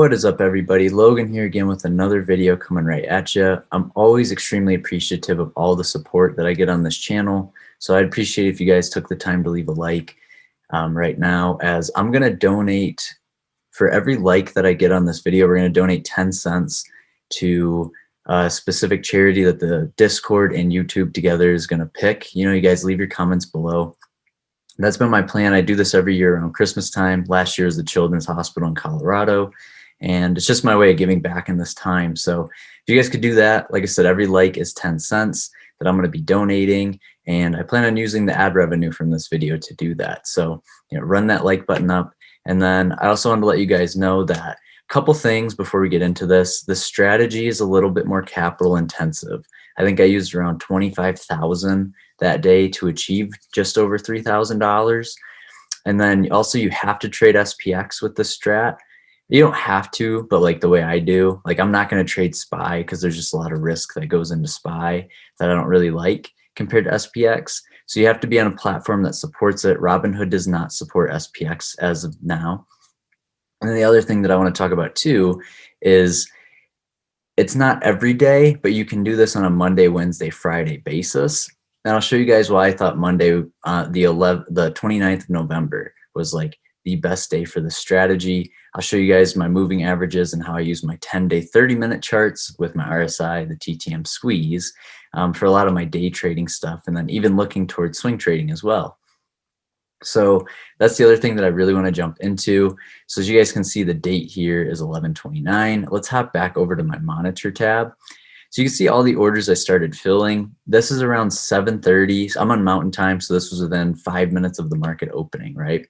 What is up, everybody? Logan here again with another video coming right at you. I'm always extremely appreciative of all the support that I get on this channel, so I'd appreciate if you guys took the time to leave a like right now, as I'm going to donate, for every like that I get on this video, we're going to donate 10 cents to a specific charity that the Discord and YouTube together is going to pick. You guys leave your comments below. That's been my plan. I do this every year around Christmas time. Last year was the Children's Hospital in Colorado. And it's just my way of giving back in this time. So if you guys could do that, like I said, every like is 10 cents that I'm going to be donating. And I plan on using the ad revenue from this video to do that. So, run that like button up. And then I also want to let you guys know that a couple things before we get into this. The strategy is a little bit more capital intensive. I think I used around $25,000 that day to achieve just over $3,000. And then also you have to trade SPX with this strat. You don't have to, but like the way I do, like I'm not going to trade SPY because there's just a lot of risk that goes into SPY that I don't really like compared to SPX. So you have to be on a platform that supports it. Robinhood does not support SPX as of now. And then the other thing that I want to talk about too is it's not every day, but you can do this on a Monday, Wednesday, Friday basis. And I'll show you guys why I thought Monday, the 29th of November was like the best day for this strategy. I'll show you guys my moving averages and how I use my 10-day 30-minute charts with my RSI, the TTM squeeze, for a lot of my day trading stuff, and then even looking towards swing trading as well. So that's the other thing that I really want to jump into. So as you guys can see, the date here is 11/29. Let's hop back over to my monitor tab. So you can see all the orders I started filling. This is around 7:30. I'm on Mountain Time, so this was within 5 minutes of the market opening, right?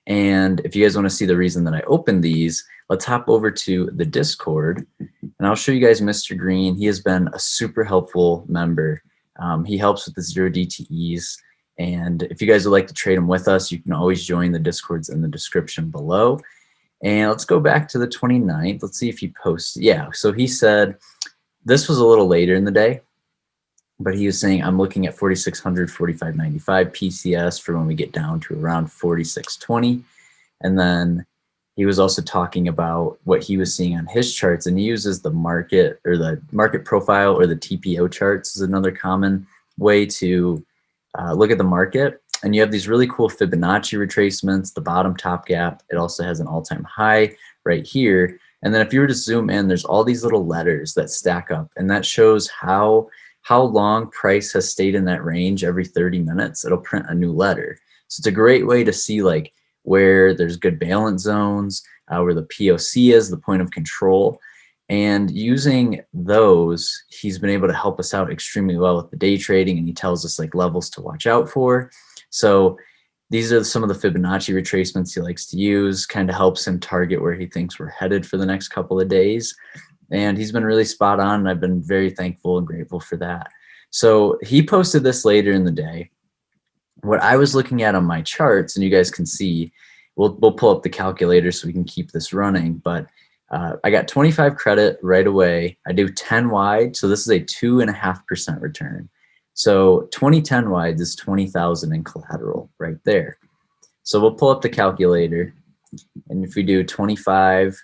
And if you guys want to see the reason that I opened these, let's hop over to the Discord, and I'll show you guys Mr. Green. He has been a super helpful member. He helps with the 0DTEs. And if you guys would like to trade them with us, you can always join the Discords in the description below. And let's go back to the 29th. Let's see if he posts. Yeah, so he said this was a little later in the day, but he was saying I'm looking at 4,600, 45.95 PCS for when we get down to around 46.20. And then he was also talking about what he was seeing on his charts, and he uses the market or the market profile or the TPO charts is another common way to look at the market. And you have these really cool Fibonacci retracements, the bottom top gap. It also has an all-time high right here. And then if you were to zoom in, there's all these little letters that stack up, and that shows how long price has stayed in that range. Every 30 minutes, it'll print a new letter. So it's a great way to see like where there's good balance zones, where the POC is, the point of control. And using those, he's been able to help us out extremely well with the day trading, and he tells us like levels to watch out for. So these are some of the Fibonacci retracements he likes to use, kind of helps him target where he thinks we're headed for the next couple of days. And he's been really spot on, and I've been very thankful and grateful for that. So he posted this later in the day. What I was looking at on my charts, and you guys can see, we'll pull up the calculator so we can keep this running, but I got 25 credit right away. I do 10 wide, so this is a 2.5% return. So 20 wides is 20,000 in collateral right there. So we'll pull up the calculator, and if we do 25,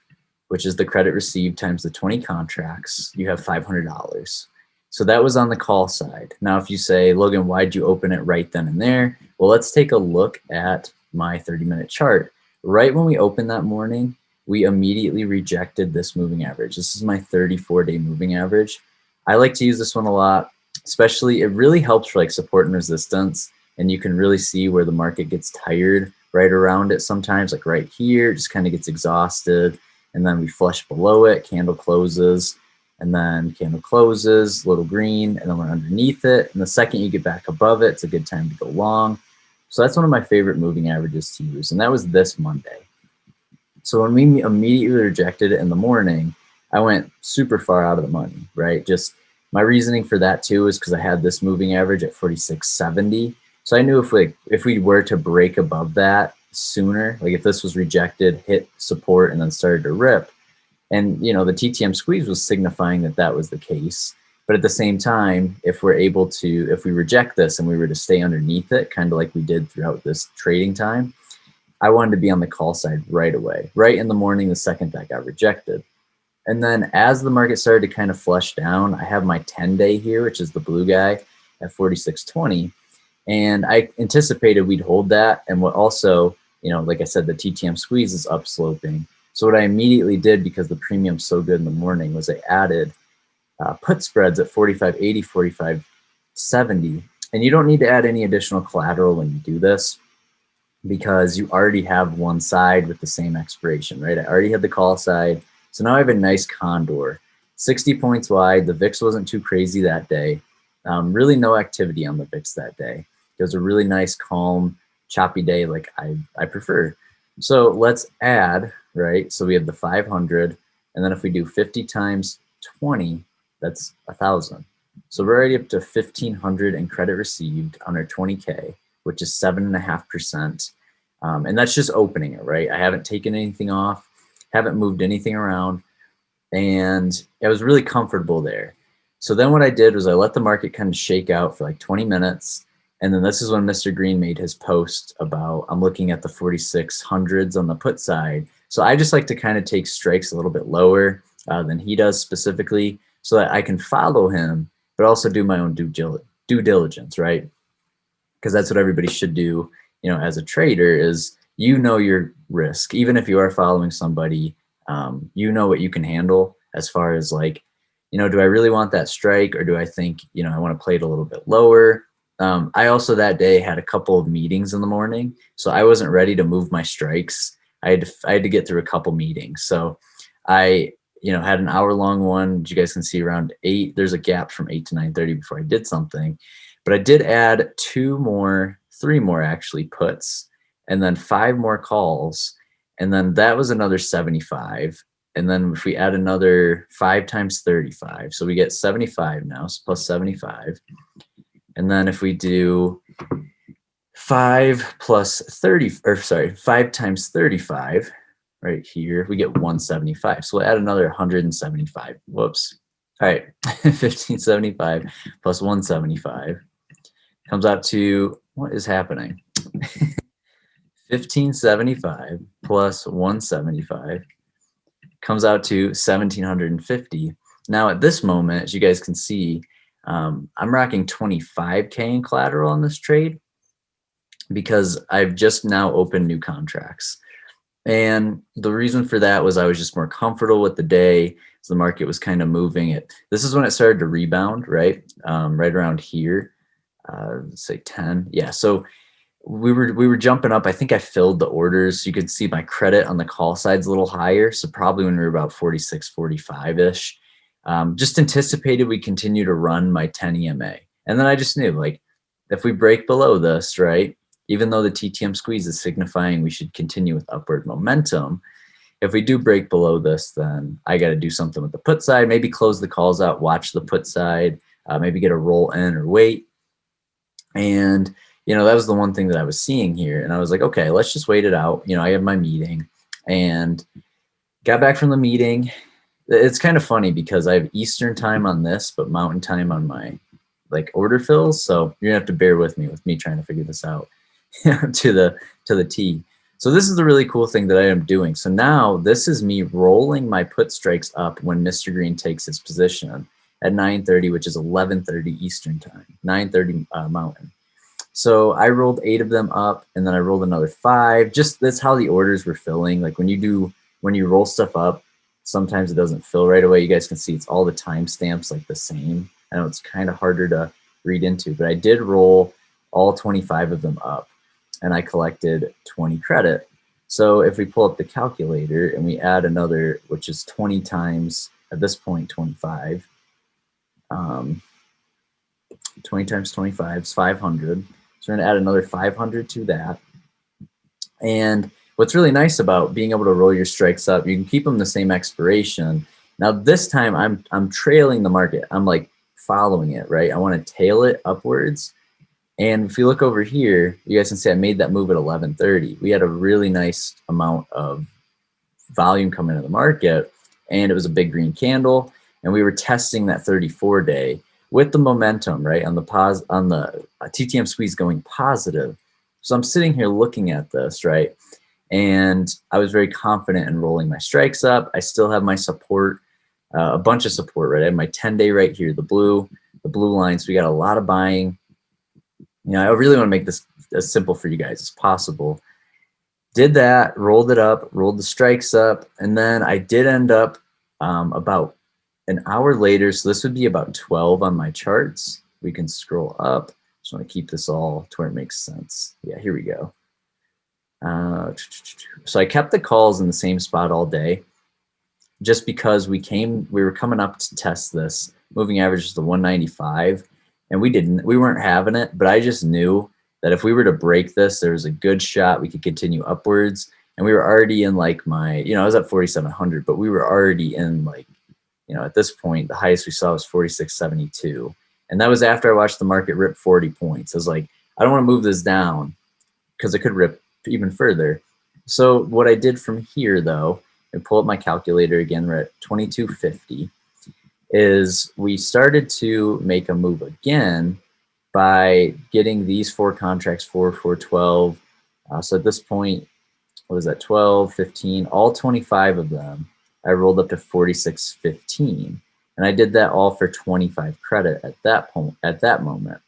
which is the credit received times the 20 contracts, you have $500. So that was on the call side. Now, if you say, Logan, why'd you open it right then and there? Well, let's take a look at my 30-minute chart. Right when we opened that morning, we immediately rejected this moving average. This is my 34-day moving average. I like to use this one a lot, especially it really helps for like support and resistance, and you can really see where the market gets tired right around it sometimes, like right here, just kind of gets exhausted, and then we flush below it, candle closes, and then candle closes, little green, and then we're underneath it, and the second you get back above it, it's a good time to go long. So that's one of my favorite moving averages to use, and that was this Monday. So when we immediately rejected it in the morning, I went super far out of the money, right? Just my reasoning for that too is because I had this moving average at 46.70. So I knew if we were to break above that sooner, like if this was rejected, hit support, and then started to rip, and the TTM squeeze was signifying that that was the case. But at the same time, if we reject this and we were to stay underneath it, kind of like we did throughout this trading time, I wanted to be on the call side right away, right in the morning, the second that got rejected. And then as the market started to kind of flush down, I have my 10-day here, which is the blue guy at 46.20. And I anticipated we'd hold that. And what also, like I said, the TTM squeeze is upsloping. So what I immediately did, because the premium's so good in the morning, was I added put spreads at 45.80, 45.70. And you don't need to add any additional collateral when you do this, because you already have one side with the same expiration, right? I already had the call side. So now I have a nice condor, 60 points wide. The VIX wasn't too crazy that day. Really no activity on the VIX that day. It was a really nice, calm, choppy day like I prefer. So let's add, right? So we have the 500. And then if we do 50 times 20, that's 1,000. So we're already up to 1,500 in credit received on our 20K, which is 7.5%. And that's just opening it, right? I haven't taken anything off, haven't moved anything around, and I was really comfortable there. So then what I did was I let the market kind of shake out for like 20 minutes. And then this is when Mr. Green made his post about, I'm looking at the 4600s on the put side. So I just like to kind of take strikes a little bit lower than he does specifically, so that I can follow him, but also do my own due diligence, right? Because that's what everybody should do, as a trader, is your risk. Even if you are following somebody, you know what you can handle as far as like, do I really want that strike, or do I think, I want to play it a little bit lower? I also that day had a couple of meetings in the morning, so I wasn't ready to move my strikes. I had to get through a couple meetings. So I, had an hour-long one, as you guys can see, around 8. There's a gap from 8 to 9:30 before I did something. But I did add 3 more actually puts, and then 5 more calls. And then that was another 75. And then if we add another 5 times 35, so we get 75 now, so plus 75. And then if we do 5 times 35, right here, we get 175. So we'll add another 175. Whoops. All right, 1575 plus 175 comes out to, what is happening? 1575 plus 175 comes out to 1,750. Now at this moment, as you guys can see, I'm rocking 25K in collateral on this trade, because I've just now opened new contracts. And the reason for that was I was just more comfortable with the day. So the market was kind of moving. This is when it started to rebound, right? Right around here, let's say 10. Yeah, so we were jumping up. I think I filled the orders. So you could see my credit on the call side's a little higher. So probably when we were about 46, 45-ish. Just anticipated we continue to run my 10 EMA. And then I just knew, like, if we break below this, right, even though the TTM squeeze is signifying we should continue with upward momentum, if we do break below this, then I got to do something with the put side, maybe close the calls out, watch the put side, maybe get a roll in or wait. And, that was the one thing that I was seeing here. And I was like, okay, let's just wait it out. I had my meeting and got back from the meeting. It's kind of funny because I have Eastern time on this, but Mountain time on my order fills. So you're gonna have to bear with me trying to figure this out to the T. So this is the really cool thing that I am doing. So now this is me rolling my put strikes up when Mr. Green takes his position at 9:30, which is 11:30 Eastern time, 9:30 Mountain. So I rolled 8 of them up, and then I rolled another 5. Just that's how the orders were filling. Like when you roll stuff up, sometimes it doesn't fill right away. You guys can see it's all the timestamps like the same. I know it's kind of harder to read into, but I did roll all 25 of them up, and I collected 20 credit. So if we pull up the calculator and we add another, which is 20 times, at this point, 25. 20 times 25 is 500. So we're going to add another 500 to that. And what's really nice about being able to roll your strikes up, you can keep them the same expiration. Now this time I'm trailing the market. I'm like following it, right? I want to tail it upwards. And if you look over here, you guys can see I made that move at 11:30. We had a really nice amount of volume coming into the market, and it was a big green candle, and we were testing that 34-day with the momentum, right, on the TTM squeeze going positive. So I'm sitting here looking at this, right, And I was very confident in rolling my strikes up. I still have my support, a bunch of support, right? I have my 10-day right here, the blue line. So we got a lot of buying. You know, I really want to make this as simple for you guys as possible. Did that, rolled it up, rolled the strikes up, and then I did end up about an hour later. So this would be about 12 on my charts. We can scroll up. Just want to keep this all to where it makes sense. Yeah, here we go. So I kept the calls in the same spot all day, just because we were coming up to test this. Moving average is the 195, and we weren't having it, but I just knew that if we were to break this, there was a good shot we could continue upwards. And we were already in like I was at 4,700, but we were already in like, at this point, the highest we saw was 46.72. And that was after I watched the market rip 40 points. I was like, I don't want to move this down because it could rip even further. So what I did from here, though, and pull up my calculator again, we're at 2250, is we started to make a move again by getting these 4 contracts, 4, 12. So at this point, what was that, 12, 15, all 25 of them, I rolled up to 46.15. And I did that all for 25 credit at that moment.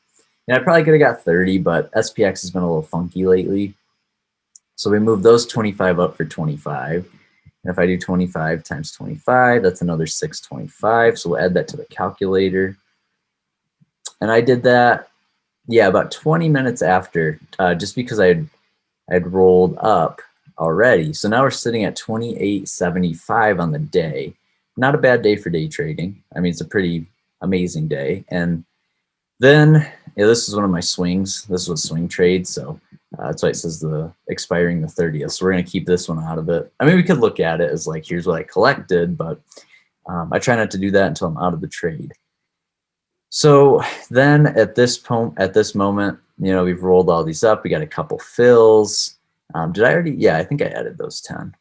And I probably could have got 30, but SPX has been a little funky lately. So we moved those 25 up for 25. And if I do 25 times 25, that's another 625. So we'll add that to the calculator. And I did that, yeah, about 20 minutes after, just because I'd rolled up already. So now we're sitting at 28.75 on the day. Not a bad day for day trading. I mean, it's a pretty amazing day. And then, this is one of my swings. This was swing trade, so that's why it says the expiring the 30th. So we're going to keep this one out of it. I mean, we could look at it as like, here's what I collected, but I try not to do that until I'm out of the trade. So then at this moment, we've rolled all these up. We got a couple fills. Did I already? Yeah, I think I added those 10. All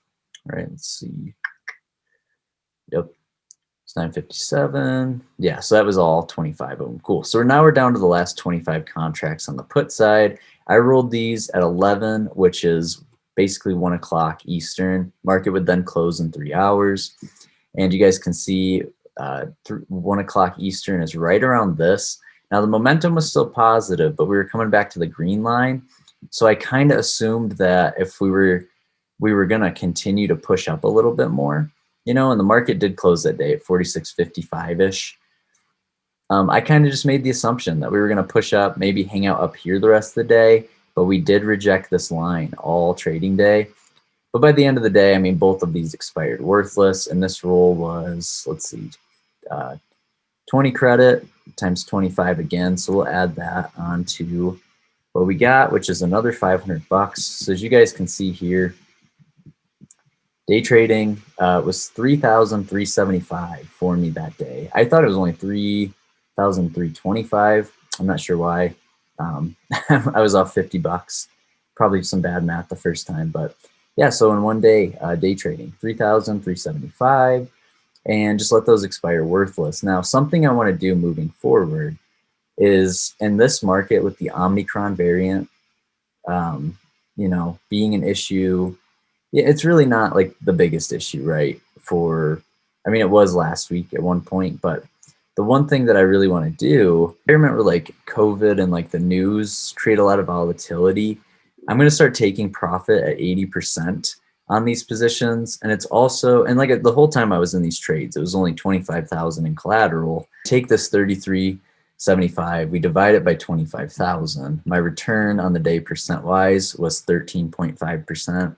right, let's see. Yep. It's 957. Yeah, so that was all 25 of them. Cool. So now we're down to the last 25 contracts on the put side. I rolled these at 11, which is basically 1 o'clock Eastern. Market would then close in 3 hours. And you guys can see 1 o'clock Eastern is right around this. Now the momentum was still positive, but we were coming back to the green line. So I kind of assumed that if we were going to continue to push up a little bit more, and the market did close that day at 46.55-ish. I kind of just made the assumption that we were going to push up, maybe hang out up here the rest of the day, but we did reject this line all trading day. But by the end of the day, I mean, both of these expired worthless, and this roll was, let's see, 20 credit times 25 again. So we'll add that onto what we got, which is another 500 bucks. So as you guys can see here, day trading was 3,375 for me that day. I thought it was only 3,325. I'm not sure why. I was off 50 bucks. Probably some bad math the first time, but yeah. So in one day, day trading, 3,375, and just let those expire worthless. Now, something I want to do moving forward is in this market with the Omicron variant, being an issue. Yeah, it's really not like the biggest issue, right? I mean, it was last week at one point, but the one thing that I really want to do, I remember like COVID and like the news create a lot of volatility. I'm going to start taking profit at 80% on these positions. And it's also, and like the whole time I was in these trades, it was only 25,000 in collateral. Take this 33.75, we divide it by 25,000. My return on the day percent wise was 13.5%.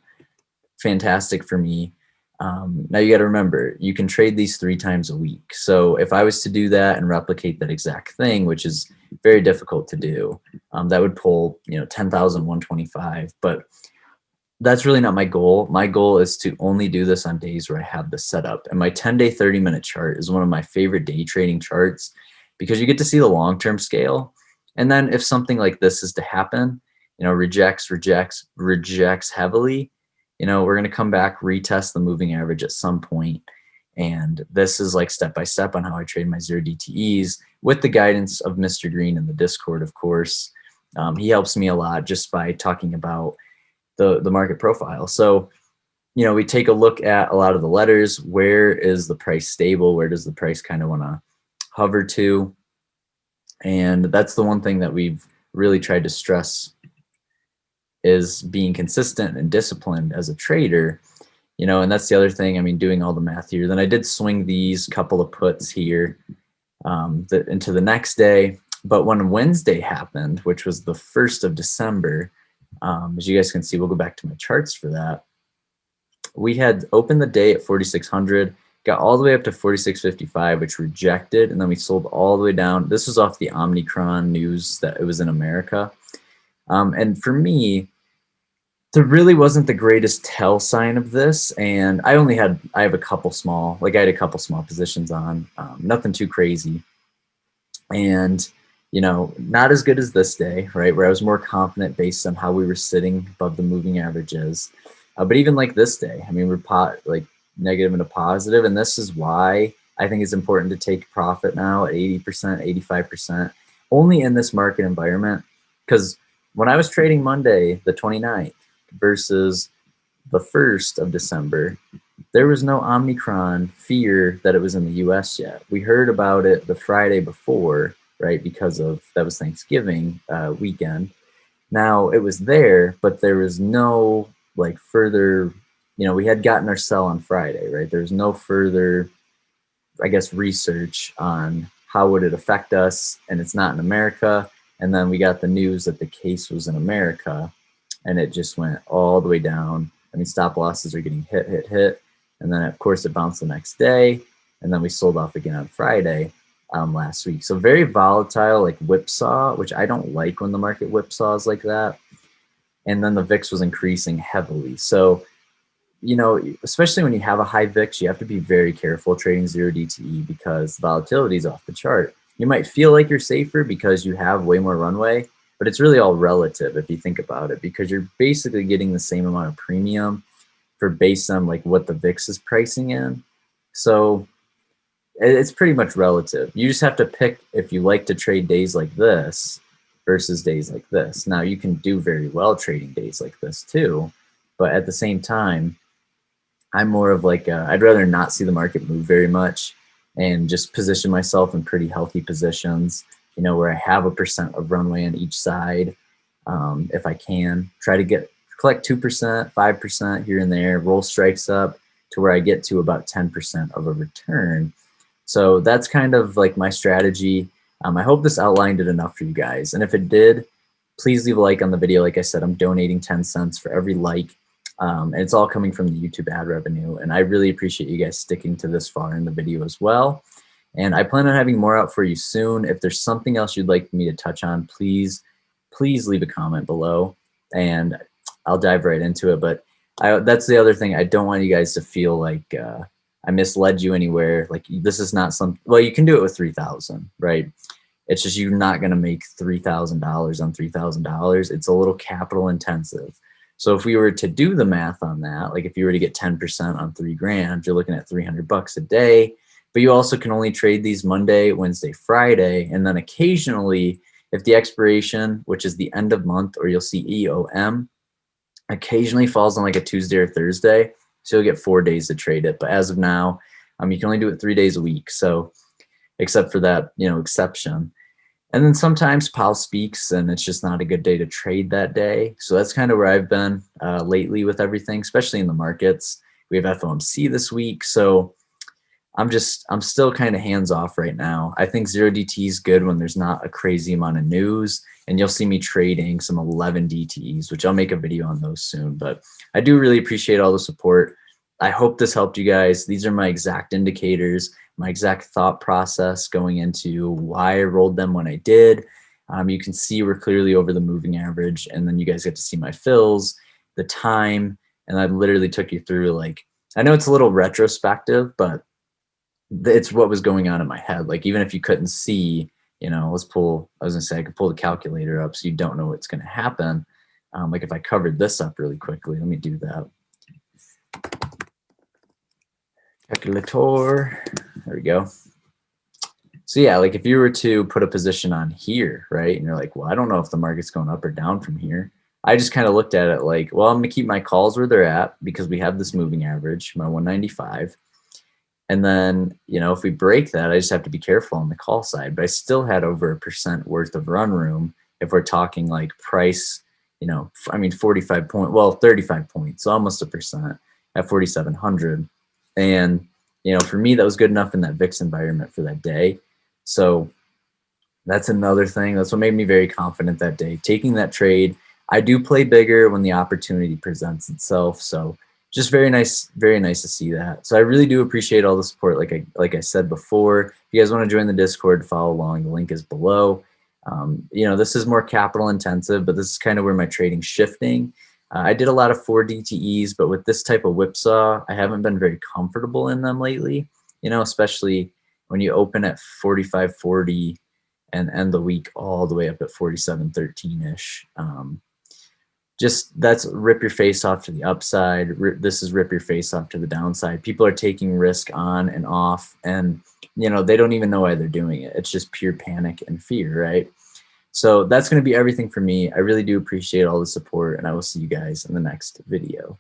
Fantastic for me. Now you got to remember, you can trade these 3 times a week. So if I was to do that and replicate that exact thing, which is very difficult to do, that would pull 10,125. But that's really not my goal. My goal is to only do this on days where I have this set up. And my 10-day 30-minute chart is one of my favorite day trading charts because you get to see the long-term scale. And then if something like this is to happen, rejects heavily, we're going to come back, retest the moving average at some point. And this is like step-by-step on how I trade my 0DTEs with the guidance of Mr. Green in the Discord, of course. He helps me a lot just by talking about the market profile. So, you know, we take a look at a lot of the letters. Where is the price stable? Where does the price kind of want to hover to? And that's the one thing that we've really tried to stress is being consistent and disciplined as a trader. You know, and that's the other thing. I mean, doing all the math here. Then I did swing these couple of puts here into the next day. But when Wednesday happened, which was the 1st of December, as you guys can see, we'll go back to my charts for that. We had opened the day at 4,600, got all the way up to 4,655, which rejected, and then we sold all the way down. This was off the Omicron news that it was in America. And for me, there really wasn't the greatest tell sign of this, and I have a couple small, like I had a couple small positions on, nothing too crazy. And, you know, not as good as this day, right, where I was more confident based on how we were sitting above the moving averages. But even like this day, I mean, we're like negative and a positive, and this is why I think it's important to take profit now at 80%, 85%, only in this market environment. Because when I was trading Monday, the 29th versus the 1st of December, there was no Omicron fear that it was in the US yet. We heard about it the Friday before, right, because of that was Thanksgiving weekend. Now it was there, but there was no like further, you know, we had gotten our sell on Friday, right? There's no further, I guess, research on how would it affect us, and it's not in America. And then we got the news that the case was in America, and it just went all the way down. I mean, stop losses are getting hit. And then, of course, it bounced the next day. And then we sold off again on Friday last week. So very volatile, like whipsaw, which I don't like when the market whipsaws like that. And then the VIX was increasing heavily. So, you know, especially when you have a high VIX, you have to be very careful trading 0DTE because volatility is off the chart. You might feel like you're safer because you have way more runway, but it's really all relative if you think about it, because you're basically getting the same amount of premium for based on like what the VIX is pricing in. So it's pretty much relative. You just have to pick if you like to trade days like this versus days like this. Now you can do very well trading days like this too, but at the same time, I'm more of like I'd rather not see the market move very much and just position myself in pretty healthy positions, you know, where I have a % of runway on each side. If I can try to collect 2%, 5% here and there, roll strikes up to where I get to about 10% of a return. So that's kind of like my strategy. I hope this outlined it enough for you guys. And if it did, please leave a like on the video. Like I said, I'm donating 10 cents for every like. And it's all coming from the YouTube ad revenue. And I really appreciate you guys sticking to this far in the video as well. And I plan on having more out for you soon. If there's something else you'd like me to touch on, please leave a comment below and I'll dive right into it. But that's the other thing. I don't want you guys to feel like I misled you anywhere. Like this is not well, you can do it with 3,000, right? It's just you're not going to make $3,000 on $3,000. It's a little capital intensive. So if we were to do the math on that, like if you were to get 10% on $3,000, you're looking at $300 a day. But you also can only trade these Monday, Wednesday, Friday, and then occasionally, if the expiration, which is the end of month, or you'll see EOM, occasionally falls on like a Tuesday or Thursday, so you'll get 4 days to trade it. But as of now, you can only do it 3 days a week. So except for that, you know, exception. And then sometimes Powell speaks and it's just not a good day to trade that day. So that's kind of where I've been lately with everything, especially in the markets. We have FOMC this week. So I'm still kind of hands off right now. I think 0DTE is good when there's not a crazy amount of news, and you'll see me trading some 11 DTEs, which I'll make a video on those soon. But I do really appreciate all the support. I hope this helped you guys. These are my exact indicators, my exact thought process going into why I rolled them when I did. You can see we're clearly over the moving average, and then you guys get to see my fills, the time, and I literally took you through, like, I know it's a little retrospective, but it's what was going on in my head. Like, even if you couldn't see, you know, I was gonna say I could pull the calculator up so you don't know what's gonna happen. Like if I covered this up really quickly, let me do that. Calculator, there we go. So yeah, like if you were to put a position on here, right, and you're like, well, I don't know if the market's going up or down from here. I just kind of looked at it like, well, I'm going to keep my calls where they're at because we have this moving average, my 195. And then, if we break that, I just have to be careful on the call side. But I still had over 1% worth of run room if we're talking like price, 45 point, well, 35 points, so almost 1% at 4,700. And, for me, that was good enough in that VIX environment for that day. So that's another thing. That's what made me very confident that day. Taking that trade, I do play bigger when the opportunity presents itself. So just very nice to see that. So I really do appreciate all the support. Like I said before, if you guys want to join the Discord, follow along. The link is below. This is more capital intensive, but this is kind of where my trading's shifting. I did a lot of 4 DTEs, but with this type of whipsaw, I haven't been very comfortable in them lately. Especially when you open at 45.40 and end the week all the way up at 47.13-ish. Just that's rip your face off to the upside. This is rip your face off to the downside. People are taking risk on and off, and they don't even know why they're doing it. It's just pure panic and fear, right? So that's going to be everything for me. I really do appreciate all the support, and I will see you guys in the next video.